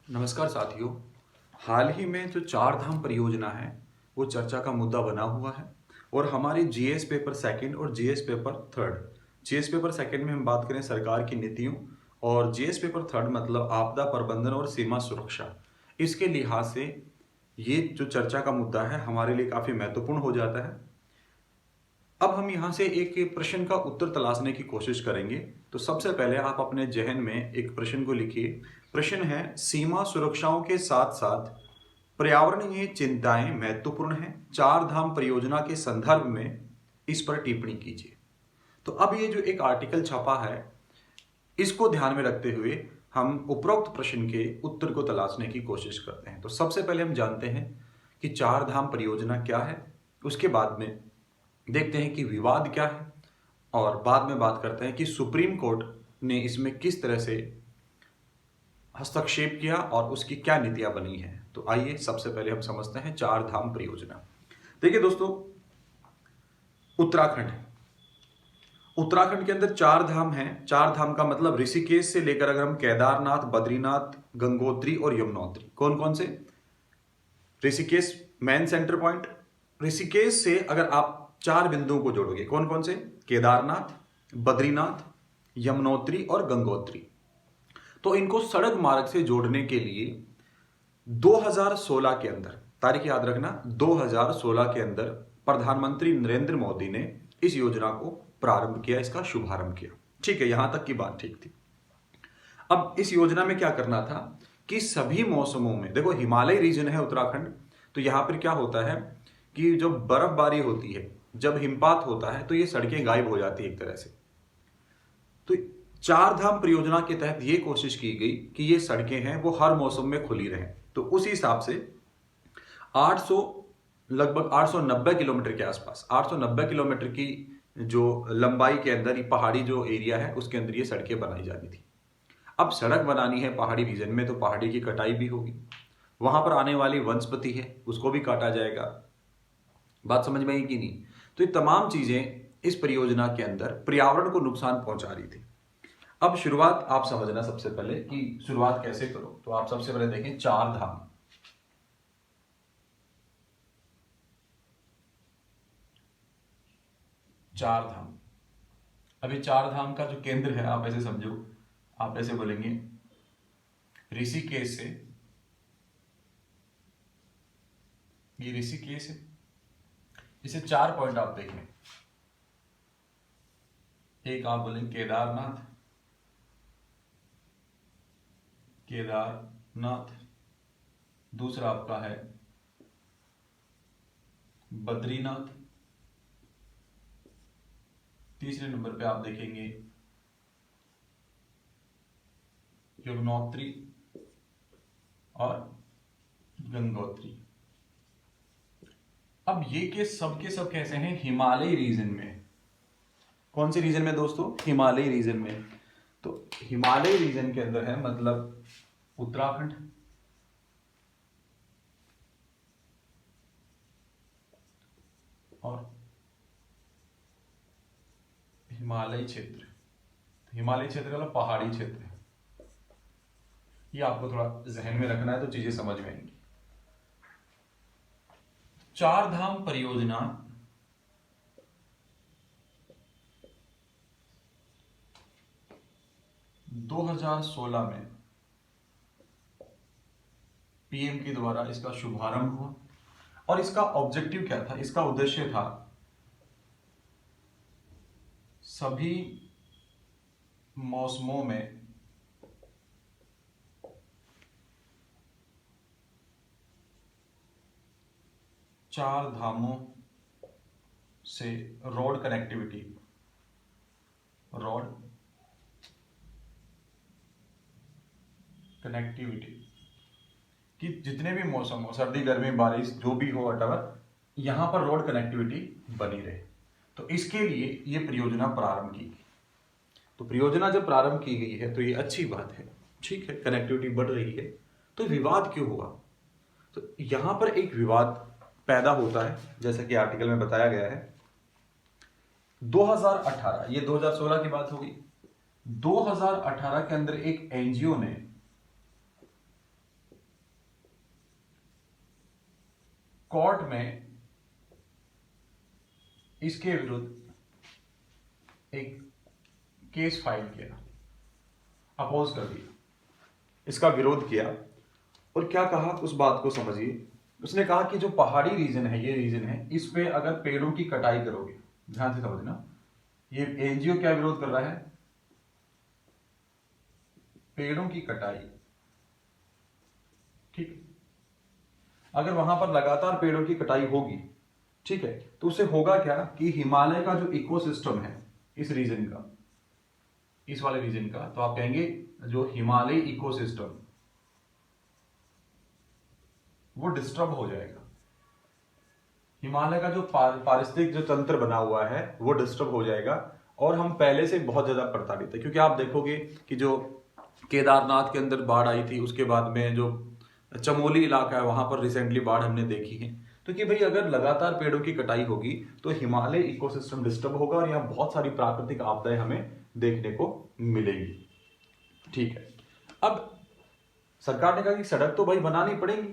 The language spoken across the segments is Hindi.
नमस्कार साथियों। हाल ही में जो चार धाम परियोजना है वो चर्चा का मुद्दा बना हुआ है और हमारे जीएस पेपर सेकंड और GS paper third. GS paper second में हम बात करें सरकार की नीतियों और जीएस पेपर थर्ड मतलब आपदा प्रबंधन और सीमा सुरक्षा। इसके लिहाज से ये जो चर्चा का मुद्दा है हमारे लिए काफ़ी महत्वपूर्ण हो जाता है। अब हम यहाँ से एक प्रश्न का उत्तर तलाशने की कोशिश करेंगे। तो सबसे पहले आप अपने जहन में एक प्रश्न को लिखिए। प्रश्न है, सीमा सुरक्षाओं के साथ साथ पर्यावरणीय चिंताएं महत्वपूर्ण हैं। चार धाम परियोजना के संदर्भ में इस पर टिप्पणी कीजिए। तो अब ये जो एक आर्टिकल छपा है इसको ध्यान में रखते हुए हम उपरोक्त प्रश्न के उत्तर को तलाशने की कोशिश करते हैं। तो सबसे पहले हम जानते हैं कि चार धाम परियोजना क्या है, उसके बाद में देखते हैं कि विवाद क्या है और बाद में बात करते हैं कि सुप्रीम कोर्ट ने इसमें किस तरह से हस्तक्षेप किया और उसकी क्या नीतियां बनी हैं। तो आइए सबसे पहले हम समझते हैं चार धाम परियोजना। देखिए दोस्तों, उत्तराखंड उत्तराखंड के अंदर चार धाम हैं। चार धाम का मतलब ऋषिकेश से लेकर अगर हम केदारनाथ, बद्रीनाथ, गंगोत्री और यमुनोत्री, कौन कौन से? Rishikesh main centre point. Rishikesh से अगर आप चार बिंदुओं को जोड़ोगे, कौन कौन से? केदारनाथ, बद्रीनाथ, यमुनोत्री और गंगोत्री। तो इनको सड़क मार्ग से जोड़ने के लिए 2016 के अंदर, तारीख याद रखना, 2016 के अंदर प्रधानमंत्री नरेंद्र मोदी ने इस योजना को प्रारंभ किया, इसका शुभारंभ किया। ठीक है, यहां तक की बात ठीक थी। अब इस योजना में क्या करना था कि सभी मौसमों में, देखो हिमालय रीजन है उत्तराखंड, तो यहां पर क्या होता है कि जब बर्फबारी होती है, जब हिमपात होता है, तो ये सड़कें गायब हो जाती है एक तरह से। तो चार धाम परियोजना के तहत ये कोशिश की गई कि ये सड़कें हैं वो हर मौसम में खुली रहें। तो उस हिसाब से 800 लगभग 890 किलोमीटर के आसपास, 890 किलोमीटर की जो लंबाई के अंदर ये पहाड़ी जो एरिया है उसके अंदर ये सड़कें बनाई जानी थी। अब सड़क बनानी है पहाड़ी रीजन में तो पहाड़ी की कटाई भी होगी, वहां पर आने वाली वनस्पति है उसको भी काटा जाएगा। बात समझ में आई कि नहीं? तो ये तमाम चीजें इस परियोजना के अंदर पर्यावरण को नुकसान पहुंचा रही थी। अब शुरुआत आप समझना सबसे पहले कि शुरुआत कैसे करो। तो आप सबसे पहले देखें चार धाम। चार धाम, अभी चार धाम का जो केंद्र है आप ऐसे समझो, आप ऐसे बोलेंगे ऋषिकेश से, ये ऋषिकेश है, इसे चार पॉइंट आप देखें। एक आप बोलेंगे केदारनाथ, केदारनाथ, दूसरा आपका है बद्रीनाथ, तीसरे नंबर पे आप देखेंगे यमुनोत्री और गंगोत्री। अब ये के सब कैसे हैं? हिमालय रीजन में। कौन से रीजन में दोस्तों? हिमालय रीजन में। तो हिमालय रीजन के अंदर है मतलब उत्तराखंड, और हिमालय क्षेत्र, हिमालय क्षेत्र मतलब पहाड़ी क्षेत्र है। ये आपको थोड़ा जहन में रखना है तो चीजें समझ में आएंगी। चार धाम परियोजना 2016 में पीएम के द्वारा इसका शुभारंभ हुआ और इसका ऑब्जेक्टिव क्या था? इसका उद्देश्य था सभी मौसमों में चार धामों से रोड कनेक्टिविटी, रोड कनेक्टिविटी कि जितने भी मौसम हो, सर्दी गर्मी बारिश जो भी हो वटएवर, यहां पर रोड कनेक्टिविटी बनी रहे। तो इसके लिए ये परियोजना प्रारंभ की गई। तो परियोजना जब प्रारंभ की गई है तो ये अच्छी बात है, ठीक है, कनेक्टिविटी बढ़ रही है। तो विवाद क्यों हुआ? तो यहां पर एक विवाद पैदा होता है, जैसा कि आर्टिकल में बताया गया है। 2018, ये 2016 की बात होगी, 2018 के अंदर एक एनजीओ ने कोर्ट में इसके विरुद्ध एक केस फाइल किया, अपोज कर दिया, इसका विरोध किया और क्या कहा उस बात को समझिए। उसने कहा कि जो पहाड़ी रीजन है, ये रीजन है, इस पे अगर पेड़ों की कटाई करोगे, ध्यान से समझना, ये एनजीओ क्या विरोध कर रहा है, पेड़ों की कटाई, ठीक है। अगर वहां पर लगातार पेड़ों की कटाई होगी, ठीक है, तो उससे होगा क्या कि हिमालय का जो इकोसिस्टम है इस रीजन का, इस वाले रीजन का, तो आप कहेंगे जो हिमालय इकोसिस्टम वो डिस्टर्ब हो जाएगा। हिमालय का जो पारिस्थितिक जो तंत्र बना हुआ है वो डिस्टर्ब हो जाएगा और हम पहले से बहुत ज्यादा प्रताड़ित है। क्योंकि आप देखोगे कि जो केदारनाथ के अंदर बाढ़ आई थी, उसके बाद में जो चमोली इलाका है वहां पर रिसेंटली बाढ़ हमने देखी है। तो कि भाई अगर लगातार पेड़ों की कटाई होगी तो हिमालय इकोसिस्टम डिस्टर्ब होगा और यहाँ बहुत सारी प्राकृतिक आपदाएं हमें देखने को मिलेगी, ठीक है। अब सरकार ने कहा कि सड़क तो भाई बनानी पड़ेगी,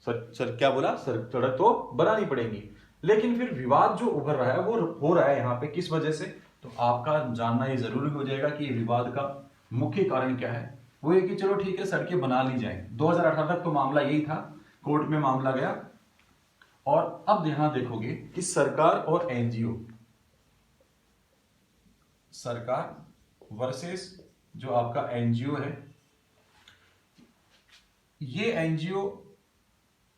सर क्या बोला, सड़क तो बनानी पड़ेगी, लेकिन फिर विवाद जो उभर रहा है वो हो रहा है यहाँ पे किस वजह से, तो आपका जानना ये जरूरी हो जाएगा कि ये विवाद का मुख्य कारण क्या है। वो ये कि चलो ठीक है सड़कें बना ली जाए, 2018 तक तो मामला यही था, कोर्ट में मामला गया। और अब यहां देखोगे कि सरकार और एनजीओ, सरकार वर्सेस जो आपका एनजीओ है, ये एनजीओ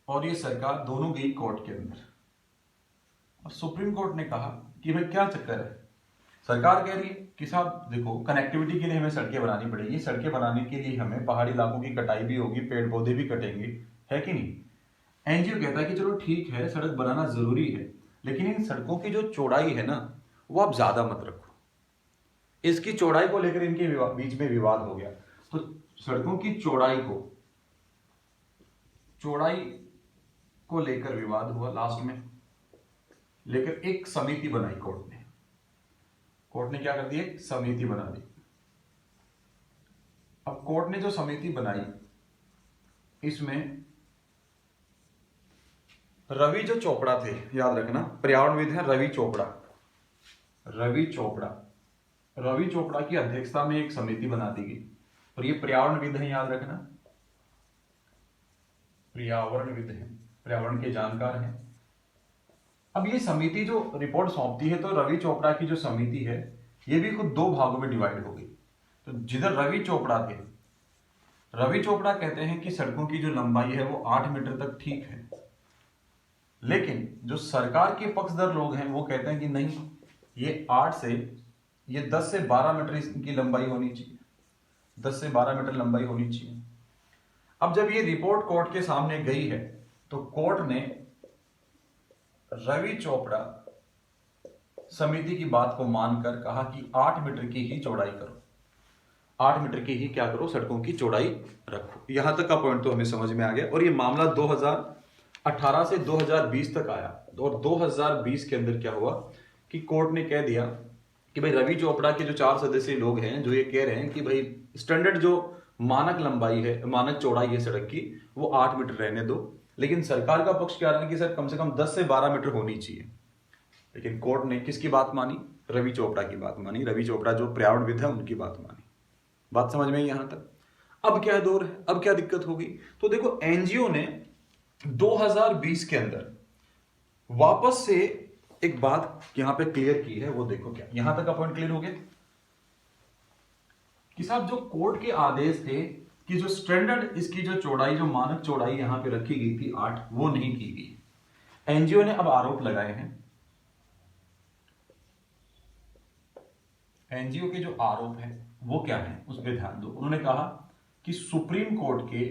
और ये सरकार दोनों गई कोर्ट के अंदर। और सुप्रीम कोर्ट ने कहा कि भाई क्या चक्कर है, सरकार कह रही है कि साहब देखो कनेक्टिविटी के लिए हमें सड़कें बनानी पड़ेगी, सड़कें बनाने के लिए हमें पहाड़ी इलाकों की कटाई भी होगी, पेड़ पौधे भी कटेंगे, है कि नहीं। एनजीओ कहता है कि चलो ठीक है सड़क बनाना जरूरी है, लेकिन इन सड़कों की जो चौड़ाई है ना वो आप ज्यादा मत रखो। इसकी चौड़ाई को लेकर इनके बीच में विवाद हो गया। तो सड़कों की चौड़ाई को लेकर विवाद हुआ, लास्ट में लेकर एक समिति बनाई कोर्ट ने क्या कर दी, एक समिति बना दी। अब कोर्ट ने जो समिति बनाई इसमें रवि जो चोपड़ा थे, याद रखना पर्यावरणविद हैं रवि चोपड़ा की अध्यक्षता में एक समिति बना दी गई। और ये पर्यावरणविद हैं, याद रखना पर्यावरणविद हैं, पर्यावरण के जानकार हैं। अब ये समिति जो रिपोर्ट सौंपती है, तो रवि चोपड़ा की जो समिति है ये भी खुद दो भागों में डिवाइड हो गई। तो जिधर रवि चोपड़ा कहते हैं कि सड़कों की जो लंबाई है वो 8 मीटर तक ठीक है, लेकिन जो सरकार के पक्षधर लोग हैं वो कहते हैं कि नहीं, ये 10 से 12 मीटर इसकी लंबाई होनी चाहिए, 10 से 12 मीटर लंबाई होनी चाहिए। अब जब ये रिपोर्ट कोर्ट के सामने गई है तो कोर्ट ने रवि चोपड़ा समिति की बात को मानकर कहा कि 8 मीटर की ही चौड़ाई करो, 8 मीटर की ही क्या करो, सड़कों की चौड़ाई रखो। यहां तक का पॉइंट तो हमें समझ में आ गया। और ये मामला 2018 से 2020 तक आया और 2020 के अंदर क्या हुआ कि कोर्ट ने कह दिया कि भाई रवि चोपड़ा के जो 4 सदस्यीय लोग हैं जो ये कह रहे हैं कि भाई स्टैंडर्ड जो मानक लंबाई है, मानक चौड़ाई है सड़क की, वो 8 मीटर रहने दो, लेकिन सरकार का पक्ष क्या रहा है कि सर कम से कम 10 से 12 मीटर होनी चाहिए। लेकिन कोर्ट ने किसकी बात मानी, रवि चोपड़ा की बात मानी, रवि चोपड़ा जो पर्यावरणविद है उनकी बात मानी। बात समझ में आई यहां तक। अब क्या दौर है, अब क्या दिक्कत होगी, तो देखो एनजीओ ने 2020 के अंदर वापस से एक बात यहां पे क्लियर की है, वो देखो क्या, यहां तक का पॉइंट क्लियर हो गया कि साहब जो कोर्ट के आदेश थे कि जो स्टैंडर्ड इसकी जो चौड़ाई, जो मानक चौड़ाई यहां पे रखी गई थी 8, वो नहीं की गई। एनजीओ ने अब आरोप लगाए हैं, एनजीओ के जो आरोप हैं वो क्या है उस पर ध्यान दो। उन्होंने कहा कि सुप्रीम कोर्ट के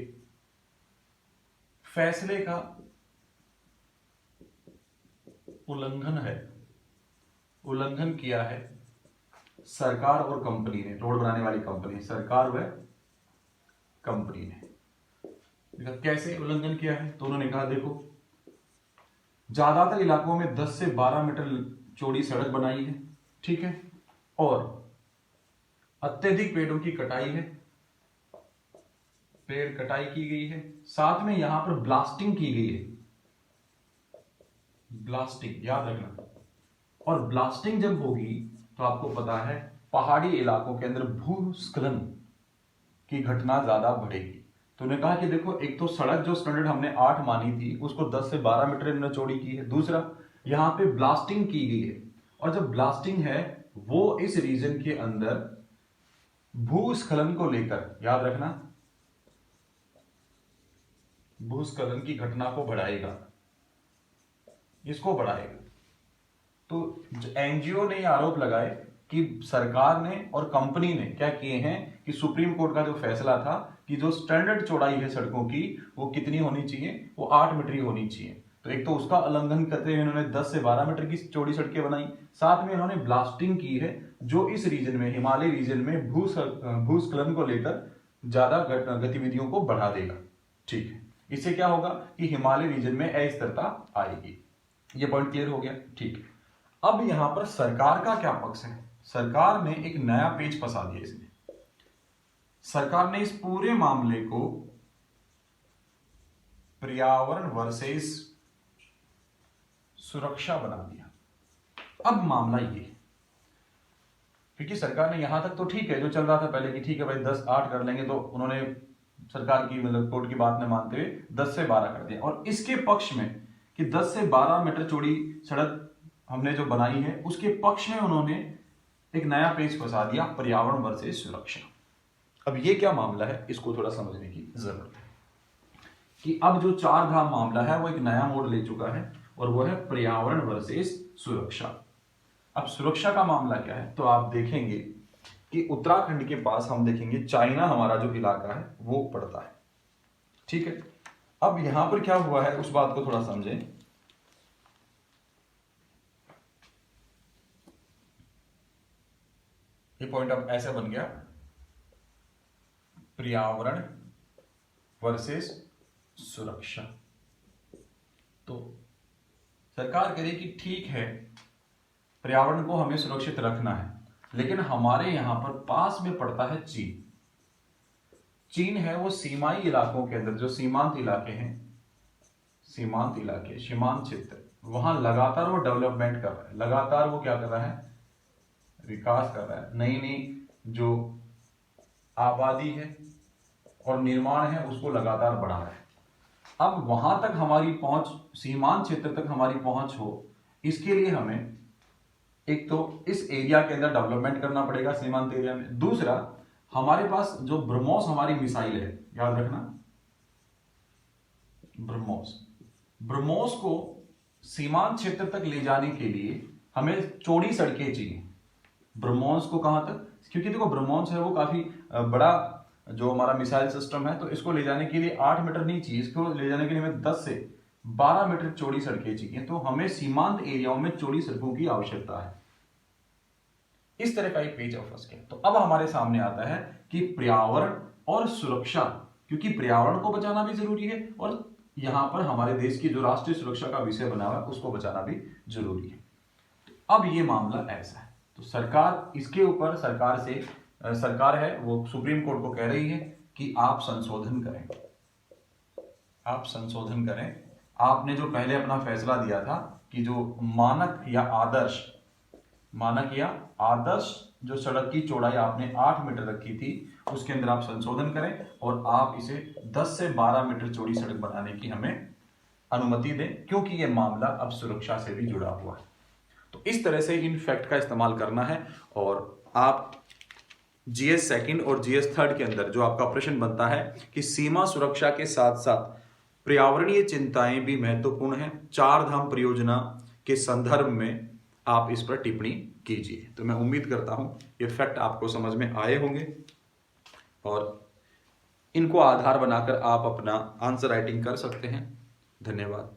फैसले का उल्लंघन किया है सरकार और कंपनी ने, रोड बनाने वाली कंपनी, सरकार व कंपनी ने। कैसे उल्लंघन किया है, तो उन्होंने कहा देखो ज्यादातर इलाकों में 10 से 12 मीटर चौड़ी सड़क बनाई है, ठीक है, और अत्यधिक पेड़ों की कटाई है, पेड़ कटाई की गई है, साथ में यहां पर ब्लास्टिंग की गई है, ब्लास्टिंग, याद रखना। और ब्लास्टिंग जब होगी तो आपको पता है पहाड़ी इलाकों के अंदर भूस्खलन की घटना ज्यादा बढ़ेगी। तो उन्होंने कहा कि देखो, एक तो सड़क जो स्टैंडर्ड हमने 8 मानी थी उसको 10 से 12 मीटर इन्होंने चौड़ी की है। दूसरा, यहाँ पे ब्लास्टिंग की गई है, और जब ब्लास्टिंग है वो इस रीजन के अंदर भूस्खलन को लेकर, याद रखना, भूस्खलन की घटना को बढ़ाएगा, इसको बढ़ाएगा। तो एनजीओ ने आरोप लगाए कि सरकार ने और कंपनी ने क्या किए हैं कि सुप्रीम कोर्ट का जो फैसला था कि जो स्टैंडर्ड चौड़ाई है सड़कों की वो कितनी होनी चाहिए, वो 8 मीटर ही होनी चाहिए। तो एक तो उसका उल्लंघन करते हुए इन्होंने 10 से 12 मीटर की चौड़ी सड़कें बनाई, साथ में इन्होंने ब्लास्टिंग की है जो इस रीजन में, हिमालय रीजन में भूस्खलन को लेकर ज्यादा गतिविधियों को बढ़ा देगा। ठीक है, इससे क्या होगा कि हिमालय रीजन में अस्थिरता आएगी। ये पॉइंट क्लियर हो गया। ठीक है, अब यहां पर सरकार का क्या पक्ष है? सरकार ने एक नया पेज फंसा दिया इसमें। सरकार ने इस पूरे मामले को पर्यावरण वर्सेस सुरक्षा बना दिया। अब मामला ये, क्योंकि सरकार ने यहां तक तो ठीक है, जो चल रहा था पहले कि ठीक है भाई 10-8 कर लेंगे, तो उन्होंने सरकार की मतलब कोर्ट की बात ने मानते हुए 10 से 12 कर दिया। और इसके पक्ष में कि 10 से 12 मीटर चौड़ी सड़क हमने जो बनाई है उसके पक्ष में उन्होंने एक नया पेज फंसा दिया, पर्यावरण वर्सेस सुरक्षा। अब ये क्या मामला है, इसको थोड़ा समझने की जरूरत है कि अब जो 4 धाम मामला है वो एक नया मोड़ ले चुका है, और वो है पर्यावरण वर्सेस सुरक्षा। अब सुरक्षा का मामला क्या है, तो आप देखेंगे कि उत्तराखंड के पास हम देखेंगे चाइना हमारा जो इलाका है वो पड़ता है। ठीक है, अब यहां पर क्या हुआ है उस बात को थोड़ा समझें। ये पॉइंट अब ऐसे बन गया, पर्यावरण वर्सेस सुरक्षा। तो सरकार कह रही कि ठीक है पर्यावरण को हमें सुरक्षित रखना है, लेकिन हमारे यहां पर पास में पड़ता है चीन। चीन है वो सीमाई इलाकों के अंदर, जो सीमांत इलाके हैं, सीमांत इलाके, सीमांत क्षेत्र, वहां लगातार वो डेवलपमेंट कर रहा है, लगातार वो क्या कर रहा है, विकास कर रहा है, नई नई जो आबादी है और निर्माण है उसको लगातार बढ़ा रहा है। अब वहां तक हमारी पहुंच, सीमांत क्षेत्र तक हमारी पहुंच हो, इसके लिए हमें एक तो इस एरिया के अंदर डेवलपमेंट करना पड़ेगा, सीमांत एरिया में। दूसरा, हमारे पास जो ब्रह्मोस हमारी मिसाइल है, याद रखना, ब्रह्मोस को सीमांत क्षेत्र तक ले जाने के लिए हमें चौड़ी सड़कें चाहिए। ब्रह्मोस को कहां तक, क्योंकि देखो ब्रह्मोस है वो काफी बड़ा जो हमारा मिसाइल सिस्टम है, तो इसको ले जाने के लिए 8 मीटर नहीं चाहिए, इसको ले जाने के लिए हमें 10 से 12 मीटर चौड़ी सड़कें चाहिए। तो हमें सीमांत एरियाओं में चौड़ी सड़कों की आवश्यकता है। इस तरह का एक पेज ऑफर्स किया। तो अब हमारे सामने आता है कि पर्यावरण और सुरक्षा, क्योंकि पर्यावरण को बचाना भी जरूरी है और यहां पर हमारे देश की जो राष्ट्रीय सुरक्षा का विषय बना हुआ है उसको बचाना भी जरूरी है। तो अब ये मामला ऐसा है, तो सरकार इसके ऊपर, सरकार है वो सुप्रीम कोर्ट को कह रही है कि आप संशोधन करें, आप संशोधन करें। आपने जो पहले अपना फैसला दिया था कि जो मानक या आदर्श जो सड़क की चौड़ाई आपने 8 मीटर रखी थी, उसके अंदर आप संशोधन करें और आप इसे 10 से 12 मीटर चौड़ी सड़क बनाने की हमें अनुमति दें, क्योंकि यह मामला अब सुरक्षा से भी जुड़ा हुआ है। तो इस तरह से इन फैक्ट का इस्तेमाल करना है, और आप जीएस सेकंड और जीएस थर्ड के अंदर जो आपका प्रश्न बनता है कि सीमा सुरक्षा के साथ साथ पर्यावरणीय चिंताएं भी महत्वपूर्ण हैं, 4 धाम परियोजना के संदर्भ में आप इस पर टिप्पणी कीजिए। तो मैं उम्मीद करता हूं ये फैक्ट आपको समझ में आए होंगे, और इनको आधार बनाकर आप अपना आंसर राइटिंग कर सकते हैं। धन्यवाद।